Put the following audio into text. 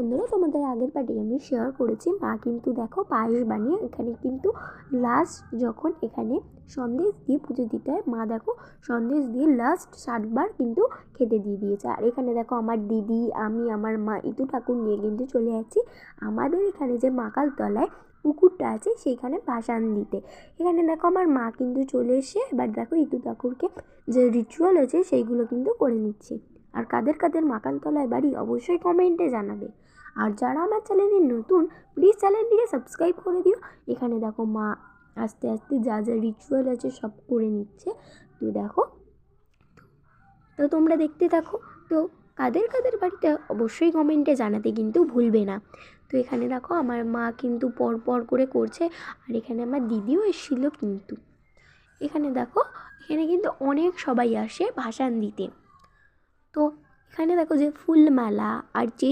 বন্ধুরা, তোমাদের আগের পার্টি আমি শেয়ার করেছি মা কিন্তু দেখো পায়েস বানিয়ে এখানে কিন্তু লাস্ট যখন এখানে সন্দেশ দিয়ে পুজো দিতে হয়, মা দেখো সন্দেশ দিয়ে লাস্ট 7বার কিন্তু খেতে দিয়ে দিয়েছে। আর এখানে দেখো আমার দিদি, আমি, আমার মা ইতু ঠাকুর নিয়ে কিন্তু চলে যাচ্ছি আমাদের এখানে যে মাকালতলায় পুকুরটা আছে সেইখানে ভাসান দিতে। এখানে দেখো আমার মা কিন্তু চলে এসে এবার দেখো ইতু ঠাকুরকে যে রিচুয়াল আছে সেইগুলো কিন্তু করে নিচ্ছে। আর কাদের কাদের মাকালতলায় বাড়ি অবশ্যই কমেন্টে জানাবে। আর যারা আমার চ্যানেলে নতুন প্লিজ চ্যানেলটিকে সাবস্ক্রাইব করে দিও। এখানে দেখো মা আস্তে আস্তে যা যা রিচুয়াল আছে সব করে নিচ্ছে। তো দেখো, তো তোমরা দেখতে থাকো। তো কাদের কাদের বাড়িতে অবশ্যই কমেন্টে জানাতে কিন্তু ভুলবে না। তো এখানে দেখো আমার মা কিন্তু পর পর করে করছে। আর এখানে আমার দিদিও এসেছিলো কিন্তু। এখানে দেখো, এখানে কিন্তু অনেক সবাই আসে ভাসান দিতে। তো এখানে দেখো যে ফুলমালা আর যে